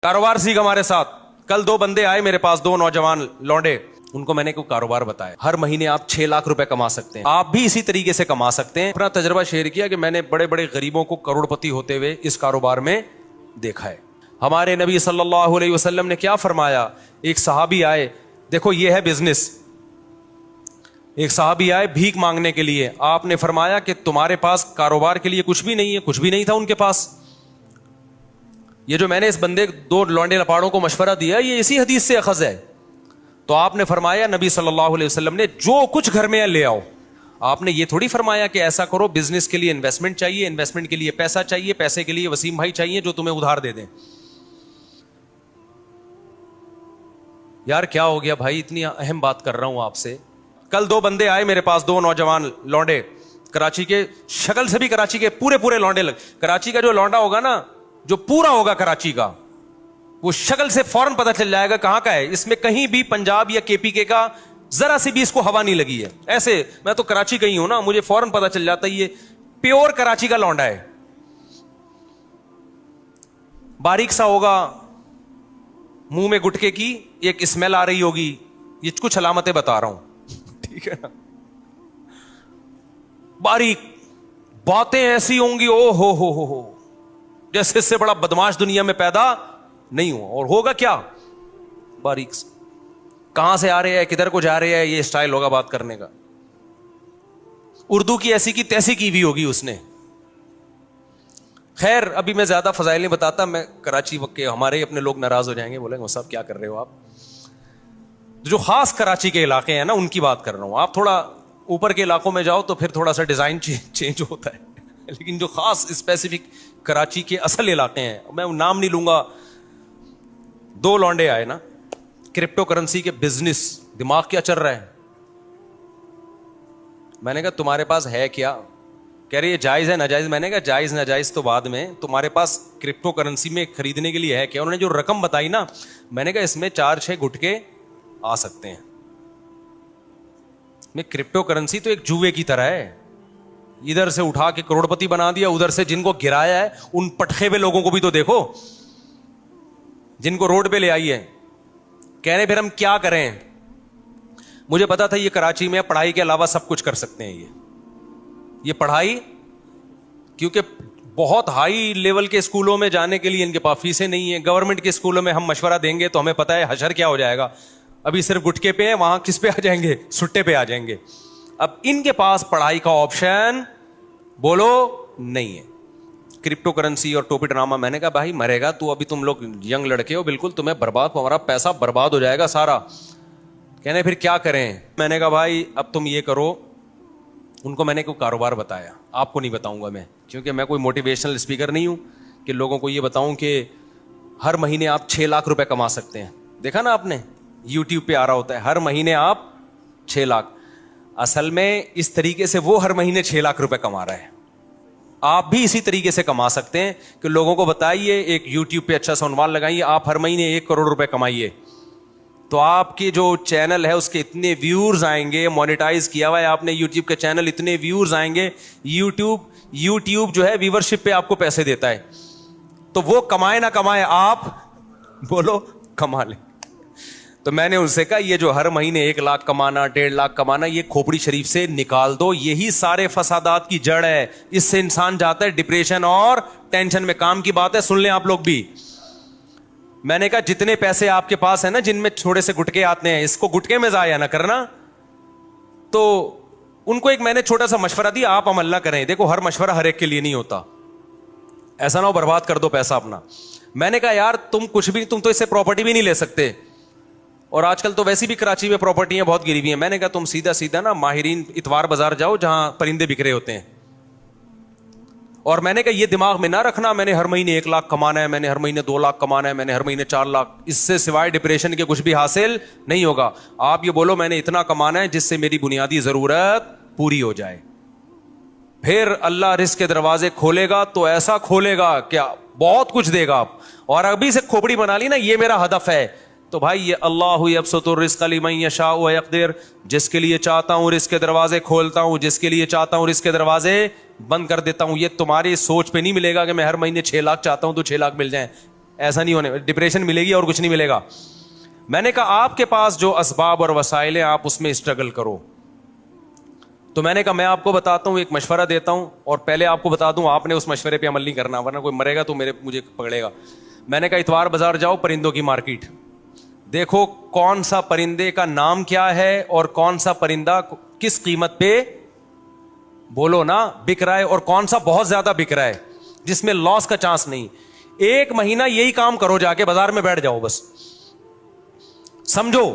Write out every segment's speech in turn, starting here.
کاروبار سیکھ ہمارے ساتھ. کل 2 بندے آئے میرے پاس, 2 نوجوان لونڈے, ان کو میں نے کوئی کاروبار بتایا. ہر مہینے آپ 6 لاکھ روپے کما سکتے ہیں, آپ بھی اسی طریقے سے کما سکتے ہیں. اپنا تجربہ شیئر کیا کہ میں نے بڑے بڑے غریبوں کو کروڑ پتی ہوتے ہوئے اس کاروبار میں دیکھا ہے. ہمارے نبی صلی اللہ علیہ وسلم نے کیا فرمایا, ایک صحابی آئے, دیکھو یہ ہے بزنس, ایک صحابی آئے بھیک مانگنے کے لیے, آپ نے فرمایا کہ تمہارے پاس کاروبار کے لیے کچھ بھی نہیں ہے. کچھ بھی نہیں تھا ان کے پاس. یہ جو میں نے اس بندے 2 لونڈے لپاڑوں کو مشورہ دیا یہ اسی حدیث سے اخذ ہے. تو آپ نے فرمایا, نبی صلی اللہ علیہ وسلم نے, جو کچھ گھر میں ہے لے آؤ. آپ نے یہ تھوڑی فرمایا کہ ایسا کرو, بزنس کے لیے انویسٹمنٹ چاہیے, انویسٹمنٹ کے لیے پیسہ چاہیے, پیسے کے لیے وسیم بھائی چاہیے جو تمہیں ادھار دے دیں. یار کیا ہو گیا بھائی, اتنی اہم بات کر رہا ہوں آپ سے. کل 2 بندے آئے میرے پاس, 2 نوجوان لونڈے, کراچی کے, شکل سے بھی کراچی کے پورے لونڈے کراچی کا جو لونڈا ہوگا نا, جو پورا ہوگا کراچی کا, وہ شکل سے فوراً پتہ چل جائے گا کہاں کا ہے. اس میں کہیں بھی پنجاب یا کے پی کے کا ذرا سی بھی اس کو ہوا نہیں لگی ہے. ایسے میں تو کراچی کا ہی ہوں نا, مجھے فوراً پتہ چل جاتا ہے یہ پیور کراچی کا لونڈا ہے. باریک سا ہوگا, منہ میں گٹکے کی ایک اسمیل آ رہی ہوگی, یہ کچھ علامتیں بتا رہا ہوں, ٹھیک ہے نا. باریک, باتیں ایسی ہوں گی او ہو جیسے اس سے بڑا بدماش دنیا میں پیدا نہیں ہوا. اور ہوگا کیا, باریک, کہاں سے آ رہے ہیں, کدھر کو جا رہے ہیں, یہ اسٹائل ہوگا بات کرنے کا. اردو کی ایسی کی تیسی کی بھی ہوگی اس نے. خیر ابھی میں زیادہ فضائل نہیں بتاتا, میں کراچی وقت کے ہمارے اپنے لوگ ناراض ہو جائیں گے, بولیں گے صاحب کیا کر رہے ہو آپ. جو خاص کراچی کے علاقے ہیں نا ان کی بات کر رہا ہوں. آپ تھوڑا اوپر کے علاقوں میں جاؤ تو پھر تھوڑا سا ڈیزائن چینج ہوتا ہے, لیکن جو خاص اسپیسیفک کراچی کے اصل علاقے ہیں, میں نام نہیں لوں گا. 2 لونڈے آئے نا, کرپٹو کرنسی کے بزنس, دماغ کیا چل رہا ہے. میں نے کہا تمہارے پاس ہے کیا, کہہ رہے یہ جائز ہے ناجائز. میں نے کہا جائز ناجائز تو بعد میں, تمہارے پاس کرپٹو کرنسی میں خریدنے کے لیے ہے کیا. انہوں نے جو رقم بتائی نا, میں نے کہا اس میں 4-6 گٹکے آ سکتے ہیں. میں کرپٹو کرنسی تو ایک جوئے کی طرح ہے, ادھر سے اٹھا کے کروڑ پتی بنا دیا, ادھر سے جن کو گرایا ہے ان پٹخے ہوئے لوگوں کو بھی تو دیکھو, جن کو روڈ پہ لے آئی ہے. کہہ رہے پھر ہم کیا کریں. مجھے پتا تھا یہ کراچی میں پڑھائی کے علاوہ سب کچھ کر سکتے ہیں. یہ پڑھائی, کیونکہ بہت ہائی لیول کے اسکولوں میں جانے کے لیے ان کے پاس فیسیں نہیں ہیں. گورنمنٹ کے اسکولوں میں ہم مشورہ دیں گے تو ہمیں پتا ہے حشر کیا ہو جائے گا. ابھی صرف گٹکے پہ ہیں, وہاں کس پہ آ جائیں گے, سٹے پہ آ جائیں گے. اب ان کے پاس پڑھائی کا آپشن بولو نہیں ہے. کرپٹو کرنسی اور ٹوپی ڈرامہ. میں نے کہا بھائی مرے گا تو, ابھی تم لوگ ینگ لڑکے ہو, بالکل تمہیں برباد, ہمارا پیسہ برباد ہو جائے گا سارا. کہنے پھر کیا کریں. میں نے کہا بھائی اب تم یہ کرو. ان کو میں نے کوئی کاروبار بتایا, آپ کو نہیں بتاؤں گا میں, کیونکہ میں کوئی موٹیویشنل اسپیکر نہیں ہوں کہ لوگوں کو یہ بتاؤں کہ ہر مہینے آپ 6 لاکھ روپے کما سکتے ہیں. دیکھا نا آپ نے, یوٹیوب پہ آ رہا ہوتا ہے ہر مہینے آپ 6 لاکھ. اصل میں اس طریقے سے وہ ہر مہینے 6 لاکھ روپے کما رہا ہے. آپ بھی اسی طریقے سے کما سکتے ہیں کہ لوگوں کو بتائیے, ایک یوٹیوب پہ اچھا سا عنوان لگائیے, آپ ہر مہینے 1 کروڑ روپے کمائیے, تو آپ کے جو چینل ہے اس کے اتنے ویورز آئیں گے. مونیٹائز کیا ہوا ہے آپ نے یوٹیوب کے چینل, اتنے ویورز آئیں گے. یوٹیوب جو ہے ویورشپ پہ آپ کو پیسے دیتا ہے, تو وہ کمائے نہ کمائے آپ بولو کما لیں. تو میں نے ان سے کہا یہ جو ہر مہینے 1 لاکھ کمانا, 1.5 لاکھ کمانا, یہ کھوپڑی شریف سے نکال دو. یہی سارے فسادات کی جڑ ہے. اس سے انسان جاتا ہے ڈپریشن اور ٹینشن میں. کام کی بات ہے, سن لیں آپ لوگ بھی. میں نے کہا جتنے پیسے آپ کے پاس ہیں نا, جن میں تھوڑے سے گٹکے آتے ہیں, اس کو گٹکے میں ضائع نہ کرنا. تو ان کو ایک میں نے چھوٹا سا مشورہ دیا, آپ عمل نہ کریں. دیکھو ہر مشورہ ہر ایک کے لیے نہیں ہوتا, ایسا نہ ہو برباد کر دو پیسہ اپنا. میں نے کہا یار تم کچھ بھی, تم تو اس سے پراپرٹی بھی نہیں لے سکتے, اور آج کل تو ویسی بھی کراچی میں پراپرٹیاں بہت گری ہوئی ہیں. میں نے کہا تم سیدھا نا ماہرین اتوار بازار جاؤ جہاں پرندے بکھرے ہوتے ہیں. اور میں نے کہا یہ دماغ میں نہ رکھنا میں نے ہر مہینے 1 لاکھ کمانا ہے, میں نے ہر مہینے 2 لاکھ کمانا ہے, میں نے ہر مہینے 4 لاکھ. اس سے سوائے ڈپریشن کے کچھ بھی حاصل نہیں ہوگا. آپ یہ بولو میں نے اتنا کمانا ہے جس سے میری بنیادی ضرورت پوری ہو جائے. پھر اللہ رزق کے دروازے کھولے گا تو ایسا کھولے گا کیا بہت کچھ دے گا آپ. اور ابھی سے کھوپڑی بنا لی نا یہ میرا ہدف ہے, تو بھائی یہ اللہ یبسط الرزق لمن یشاء ویقدر, جس کے لیے چاہتا ہوں رزق کے دروازے کھولتا ہوں, جس کے لیے چاہتا ہوں رزق کے دروازے بند کر دیتا ہوں. یہ تمہاری سوچ پہ نہیں ملے گا کہ میں ہر مہینے 6 لاکھ چاہتا ہوں تو 6 لاکھ مل جائیں. ایسا نہیں ہونے, ڈپریشن ملے گی اور کچھ نہیں ملے گا. میں نے کہا آپ کے پاس جو اسباب اور وسائل ہیں آپ اس میں اسٹرگل کرو. تو میں نے کہا میں آپ کو بتاتا ہوں, ایک مشورہ دیتا ہوں, اور پہلے آپ کو بتا دوں آپ نے اس مشورے پہ عمل نہیں کرنا, ورنہ کوئی مرے گا تو مجھے پکڑے گا. میں نے کہا اتوار بازار جاؤ, پرندوں کی مارکیٹ دیکھو کون سا پرندے کا نام کیا ہے اور کون سا پرندہ کس قیمت پہ, بولو نا, بک رہا ہے, اور کون سا بہت زیادہ بک رہا ہے جس میں لاس کا چانس نہیں. 1 مہینہ یہی کام کرو, جا کے بازار میں بیٹھ جاؤ بس, سمجھو.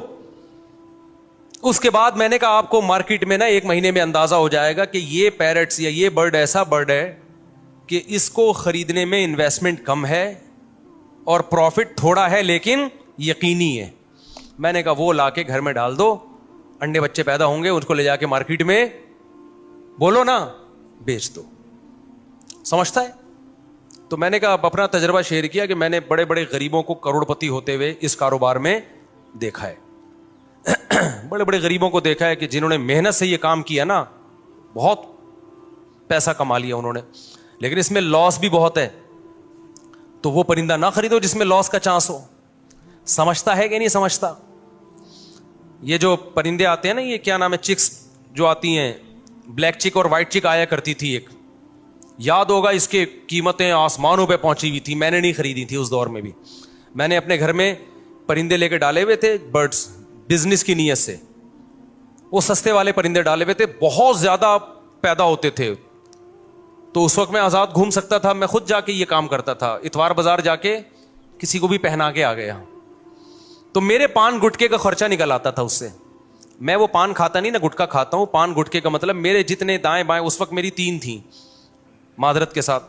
اس کے بعد میں نے کہا آپ کو مارکیٹ میں نا 1 مہینے میں اندازہ ہو جائے گا کہ یہ پیرٹس یا یہ برڈ ایسا برڈ ہے کہ اس کو خریدنے میں انویسٹمنٹ کم ہے اور پروفٹ تھوڑا ہے لیکن یقینی ہے. میں نے کہا وہ لا کے گھر میں ڈال دو, انڈے بچے پیدا ہوں گے, اس کو لے جا کے مارکیٹ میں, بولو نا, بیچ دو. سمجھتا ہے؟ تو میں نے کہا اپنا تجربہ شیئر کیا کہ میں نے بڑے بڑے غریبوں کو کروڑپتی ہوتے ہوئے اس کاروبار میں دیکھا ہے. بڑے بڑے غریبوں کو دیکھا ہے کہ جنہوں نے محنت سے یہ کام کیا نا, بہت پیسہ کما لیا انہوں نے, لیکن اس میں لاس بھی بہت ہے. تو وہ پرندہ نہ خریدو جس میں لاس کا چانس ہو. سمجھتا ہے کہ نہیں سمجھتا؟ یہ جو پرندے آتے ہیں نا, یہ کیا نام ہے, چکس جو آتی ہیں, بلیک چک اور وائٹ چک آیا کرتی تھی ایک, یاد ہوگا اس کی قیمتیں آسمانوں پہ پہنچی ہوئی تھی. میں نے نہیں خریدی تھی اس دور میں بھی, میں نے اپنے گھر میں پرندے لے کے ڈالے ہوئے تھے, برڈز, بزنس کی نیت سے. وہ سستے والے پرندے ڈالے ہوئے تھے, بہت زیادہ پیدا ہوتے تھے. تو اس وقت میں آزاد گھوم سکتا تھا, میں خود جا کے یہ کام کرتا تھا, اتوار بازار جا کے کسی کو بھی پہنا کے آ گیا. تو میرے پان گٹکے کا خرچہ نکل آتا تھا اس سے. میں وہ پان کھاتا نہیں نا, گٹکا کھاتا ہوں. پان گٹکے کا مطلب میرے جتنے دائیں بائیں, اس وقت میری 3 تھیں معذرت کے ساتھ,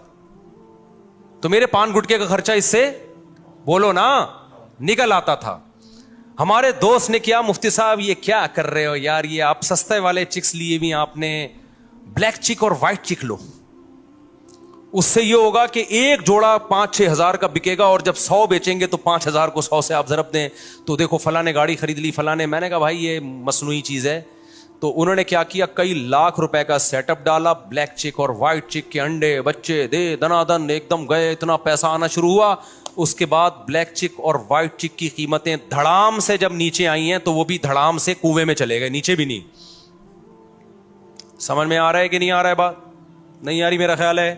تو میرے پان گٹکے کا خرچہ اس سے, بولو نا, نکل آتا تھا. ہمارے دوست نے کیا, مفتی صاحب یہ کیا کر رہے ہو یار, یہ آپ سستے والے چکس لیے بھی, آپ نے بلیک چک اور وائٹ چک لو, اس سے یہ ہوگا کہ ایک جوڑا 5-6 ہزار کا بکے گا, اور جب 100 بیچیں گے تو 5,000 کو 100 سے آپ ضرب دیں, تو دیکھو فلاں نے گاڑی خرید لی, فلاں نے. میں نے کہا بھائی یہ مصنوعی چیز ہے. تو انہوں نے کیا کیا, کئی لاکھ روپے کا سیٹ اپ ڈالا, بلیک چک اور وائٹ چک کے انڈے بچے دے دنا دن ایک دم گئے, اتنا پیسہ آنا شروع ہوا. اس کے بعد بلیک چک اور وائٹ چک کی قیمتیں دھڑام سے جب نیچے آئی ہیں, تو وہ بھی دھڑام سے کنویں میں چلے گئے, نیچے بھی نہیں. سمجھ میں آ رہا ہے کہ نہیں آ رہا ہے بات؟ نہیں آ رہی میرا خیال ہے.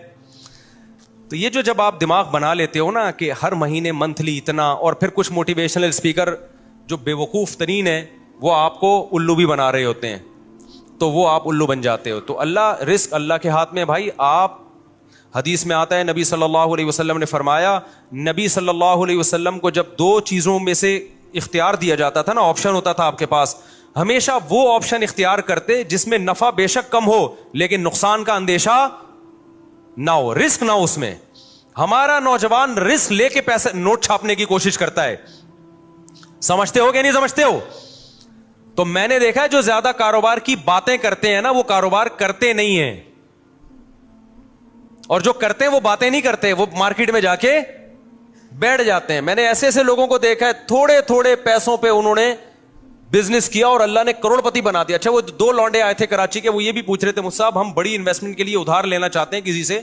تو یہ جو جب آپ دماغ بنا لیتے ہو نا کہ ہر مہینے منتھلی اتنا, اور پھر کچھ موٹیویشنل اسپیکر جو بے وقوف ترین ہے وہ آپ کو الو بھی بنا رہے ہوتے ہیں, تو وہ آپ الو بن جاتے ہو. تو اللہ, رزق اللہ کے ہاتھ میں بھائی. آپ, حدیث میں آتا ہے نبی صلی اللہ علیہ وسلم نے فرمایا, نبی صلی اللہ علیہ وسلم کو جب 2 چیزوں میں سے اختیار دیا جاتا تھا نا, آپشن ہوتا تھا آپ کے پاس, ہمیشہ وہ آپشن اختیار کرتے جس میں نفع بے شک کم ہو لیکن نقصان کا اندیشہ نہ ہو, رسک نہ ہو اس میں. ہمارا نوجوان رسک لے کے پیسے نوٹ چھاپنے کی کوشش کرتا ہے. سمجھتے ہو کہ نہیں سمجھتے ہو؟ تو میں نے دیکھا ہے جو زیادہ کاروبار کی باتیں کرتے ہیں نا, وہ کاروبار کرتے نہیں ہیں, اور جو کرتے ہیں وہ باتیں نہیں کرتے, وہ مارکیٹ میں جا کے بیٹھ جاتے ہیں. میں نے ایسے ایسے لوگوں کو دیکھا ہے, تھوڑے تھوڑے پیسوں پہ انہوں نے بزنس کیا اور اللہ نے کروڑپتی بنا دیا. اچھا, وہ 2 لونڈے آئے تھے کراچی کے, وہ یہ بھی پوچھ رہے تھے, مجھ صاحب ہم بڑی انویسٹمنٹ کے لیے ادھار لینا چاہتے ہیں کسی سے,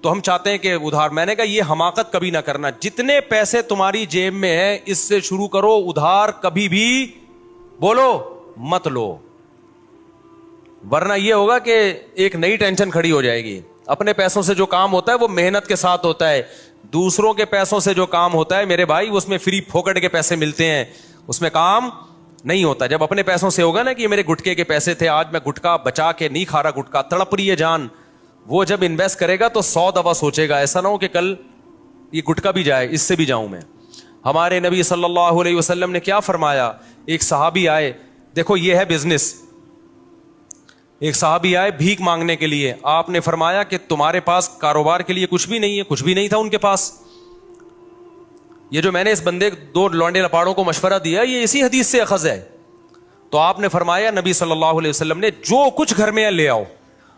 تو ہم چاہتے ہیں کہ ادھار. میں نے کہا یہ حماقت کبھی نہ کرنا, جتنے پیسے تمہاری جیب میں ہیں اس سے شروع کرو, ادھار کبھی بھی, بولو, مت لو, ورنہ یہ ہوگا کہ ایک نئی ٹینشن کھڑی ہو جائے گی. اپنے پیسوں سے جو کام ہوتا ہے وہ محنت کے ساتھ ہوتا ہے, دوسروں کے پیسوں سے جو کام ہوتا ہے میرے بھائی اس میں فری پھوکٹ کے پیسے ملتے ہیں, اس میں کام نہیں ہوتا. جب اپنے پیسوں سے ہوگا نا کہ میرے گٹکے کے پیسے تھے, آج میں گٹکا بچا کے نہیں کھا رہا, گٹکا تڑپ رہی ہے جان, وہ جب انویسٹ کرے گا تو 100 دفعہ سوچے گا, ایسا نہ ہو کہ کل یہ گٹکا بھی جائے, اس سے بھی جاؤں میں. ہمارے نبی صلی اللہ علیہ وسلم نے کیا فرمایا, ایک صحابی آئے, دیکھو یہ ہے بزنس, ایک صحابی آئے بھیک مانگنے کے لیے, آپ نے فرمایا کہ تمہارے پاس کاروبار کے لیے کچھ بھی نہیں ہے, کچھ بھی نہیں تھا ان کے پاس. یہ جو میں نے اس بندے 2 لونڈے لپاڑوں کو مشورہ دیا یہ اسی حدیث سے اخذ ہے. تو آپ نے فرمایا, نبی صلی اللہ علیہ وسلم نے, جو کچھ گھر میں ہے لے آؤ.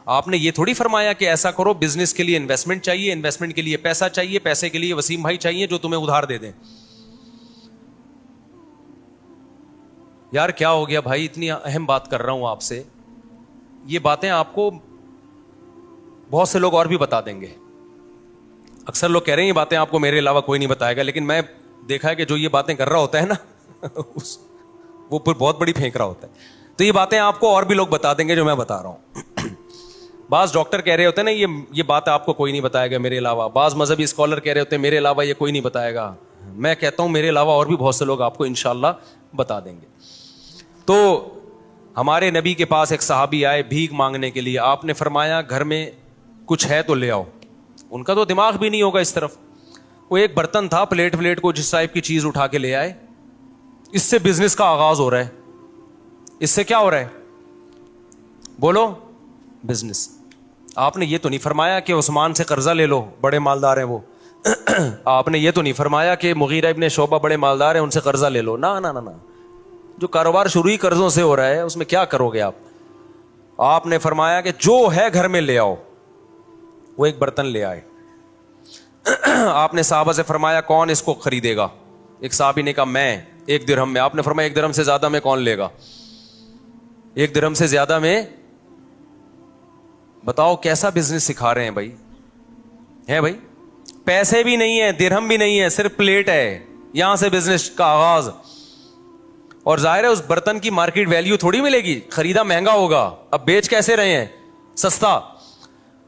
آپ نے یہ تھوڑی فرمایا کہ ایسا کرو, بزنس کے لیے انویسٹمنٹ چاہیے, انویسٹمنٹ کے لیے پیسہ چاہیے, پیسے کے لیے وسیم بھائی چاہیے جو تمہیں ادھار دے دیں. یار کیا ہو گیا بھائی, اتنی اہم بات کر رہا ہوں آپ سے, یہ باتیں آپ کو بہت سے لوگ اور بھی بتا دیں گے. اکثر لوگ کہہ رہے ہیں یہ باتیں آپ کو میرے علاوہ کوئی نہیں بتائے گا, لیکن میں دیکھا ہے کہ جو یہ باتیں کر رہا ہوتا ہے نا وہ پھر بہت بڑی پھینک رہا ہوتا ہے. تو یہ باتیں آپ کو اور بھی لوگ بتا دیں گے جو میں بتا رہا ہوں. بعض ڈاکٹر کہہ رہے ہوتے ہیں نا یہ بات آپ کو کوئی نہیں بتائے گا میرے علاوہ. بعض مذہبی اسکالر کہہ رہے ہوتے ہیں میرے علاوہ یہ کوئی نہیں بتائے گا. میں کہتا ہوں میرے علاوہ اور بھی بہت سے لوگ آپ کو انشاءاللہ بتا دیں گے. تو ہمارے نبی کے پاس ایک صحابی آئے بھیک مانگنے کے لیے. آپ نے فرمایا گھر میں کچھ ہے تو لے آؤ. ان کا تو دماغ بھی نہیں ہوگا اس طرف. وہ ایک برتن تھا, پلیٹ کو جس ٹائپ کی چیز اٹھا کے لے آئے. اس سے بزنس کا آغاز ہو رہا ہے. اس سے کیا ہو رہا ہے بولو؟ بزنس. آپ نے یہ تو نہیں فرمایا کہ عثمان سے قرضہ لے لو, بڑے مالدار ہیں وہ. آپ نے یہ تو نہیں فرمایا کہ مغیرہ ابن شعبہ بڑے مالدار ہیں ان سے قرضہ لے لو. نہ نہ نہ, جو کاروبار شروع ہی قرضوں سے ہو رہا ہے اس میں کیا کرو گے آپ. آپ نے فرمایا کہ جو ہے گھر میں لے آؤ. وہ ایک برتن لے آئے. آپ نے صحابہ سے فرمایا کون اس کو خریدے گا؟ ایک صحابی نے کہا میں, 1 درہم میں. آپ نے فرمایا 1 درہم سے زیادہ میں کون لے گا؟ 1 درہم سے زیادہ میں. بتاؤ کیسا بزنس سکھا رہے ہیں بھائی. ہے بھائی, پیسے بھی نہیں ہے, درہم بھی نہیں ہے, صرف پلیٹ ہے. یہاں سے بزنس کا آغاز. اور ظاہر ہے اس برتن کی مارکیٹ ویلیو تھوڑی ملے گی, خریدا مہنگا ہوگا. اب بیچ کیسے رہے ہیں؟ سستا.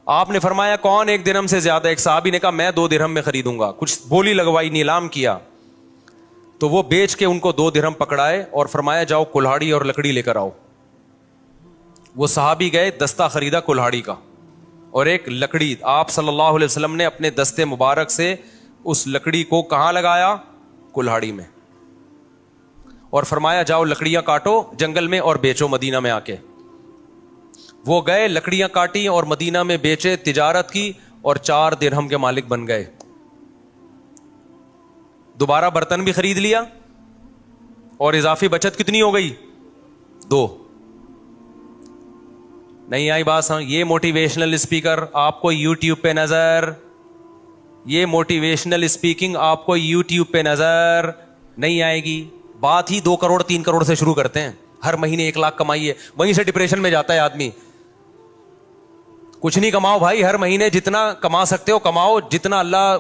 آپ نے فرمایا کون 1 درہم سے زیادہ؟ ایک صحابی نے کہا میں 2 درہم میں خریدوں گا. کچھ بولی لگوائی, نیلام کیا. تو وہ بیچ کے ان کو 2 درہم پکڑائے اور فرمایا جاؤ کلہاڑی اور لکڑی لے کر آؤ. وہ صحابی گئے, دستہ خریدا کلہاڑی کا اور ایک لکڑی. آپ صلی اللہ علیہ وسلم نے اپنے دستے مبارک سے اس لکڑی کو کہاں لگایا؟ کلہاڑی میں. اور فرمایا جاؤ لکڑیاں کاٹو جنگل میں اور بیچو مدینہ میں آ کے. وہ گئے, لکڑیاں کاٹی اور مدینہ میں بیچے, تجارت کی اور 4 درہم کے مالک بن گئے. دوبارہ برتن بھی خرید لیا اور اضافی بچت کتنی ہو گئی؟ 2. نہیں آئی بات سمجھ؟ یہ موٹیویشنل اسپیکر آپ کو یوٹیوب پہ نظر, یہ موٹیویشنل اسپیکنگ آپ کو یوٹیوب پہ نظر نہیں آئے گی. بات ہی 2 کروڑ 3 کروڑ سے شروع کرتے ہیں. ہر مہینے 1 لاکھ کمائیے, وہیں سے ڈپریشن میں جاتا ہے آدمی. کچھ نہیں کماؤ بھائی, ہر مہینے جتنا کما سکتے ہو کماؤ, جتنا اللہ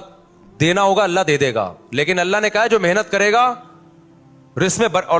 دینا ہوگا اللہ دے دے گا. لیکن اللہ نے کہا جو محنت کرے گا رزق میں اللہ